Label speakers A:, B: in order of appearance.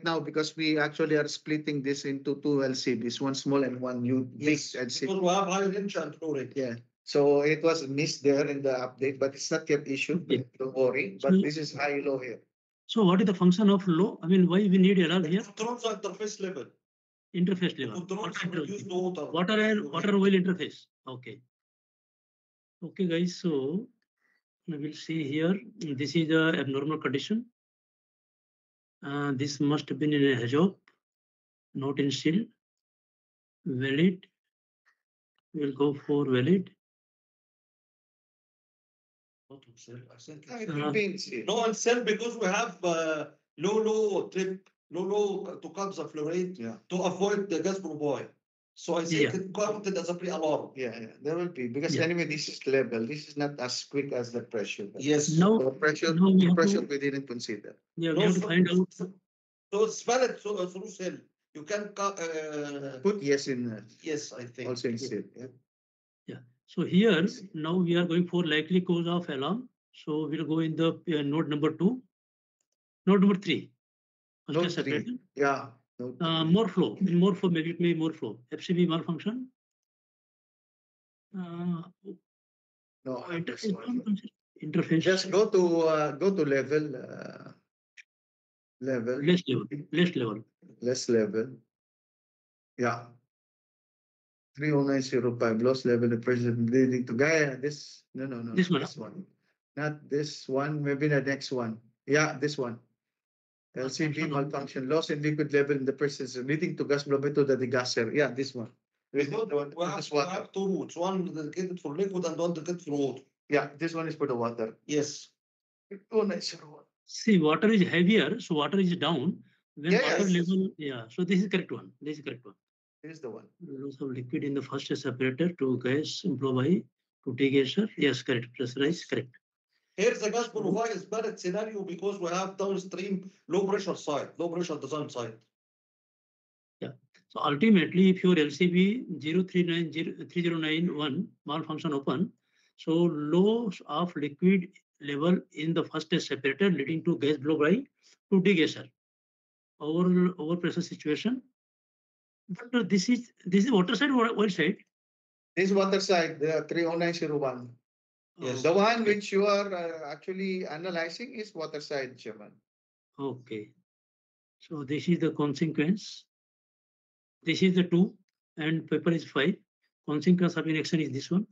A: now because we actually are splitting this into two LCBs, one small and one big
B: Yes,
A: LCB.
B: because we have high range and low range.
A: Yeah. So it was missed there in the update, but it's not yet issued.
C: Yeah.
A: Don't worry. But
C: So-
A: this is high low here.
C: So what is the function of low? I mean, why we need LR here?
B: Controls the interface level.
C: Interface level.
B: Controls
C: Water
B: produce the water.
C: water and water oil interface. Okay. Okay, guys. So we will see here. This is the abnormal condition. This must have been in a job, not in seal. Valid. We'll go for valid.
B: Not in cell, I think
A: Ah,
B: it's-
A: it means here.
B: No, in cell because we have low trip, low to cut the flow rate
A: Yeah.
B: to avoid the gas boil. So I think
C: Yeah.
B: it counted as a pre-alarm.
A: Yeah, there will be because
C: Yeah.
A: anyway, this is level. This is not as quick as the pressure.
B: Yes.
C: Now,
A: So pressure,
C: now we have
A: pressure
C: to,
A: we didn't consider.
C: yeah, we
B: No,
C: have to
B: so-
C: find out.
B: So it's valid through cell. You can
A: Put yes in
B: yes, I think.
A: also in seal. Yeah.
C: So here, now we are going for likely cause of alarm. So we'll go in the node number 2. Node number 3. First
A: Node
C: is
A: 3.
C: separated.
A: Yeah. Node 3.
C: More flow. Maybe it may be more flow. FCB malfunction.
A: No, this one.
C: Interface.
A: Just go to level
C: Less level. Less level.
A: less level. Yeah. 30905 loss level of pressure leading to Gaia. This no.
C: This one,
A: This one. Not this one, maybe the next one. Yeah, this one. LCB malfunction, loss in liquid level in the presence leading to gas blow to the degasser. Yeah, this one.
B: We have two routes, one dedicated for liquid and one dedicated for water.
A: Yeah, this one is for the water.
B: Yes.
A: 20901.
C: See, water is heavier, so water is down. When water
A: Yes.
C: level, yeah. So this is correct one. This is correct one.
A: This is the one.
C: Loss of liquid in the first separator to gas flow by to degasser. Yes, correct. Pressurize, correct.
B: Here the gas provide is bad scenario because we have downstream low pressure side, low pressure design side.
C: So ultimately, if your LCB 039031 malfunction open, so loss of liquid level in the first separator leading to gas blow by to degasser. Over pressure situation. But this is water side or oil side?
A: This water side, the 30901.
B: Yes.
A: The one which you are actually analyzing is water side, Chairman.
C: Okay. So this is the consequence. This is the 2 and paper is 5. Consequence of inaction is this one.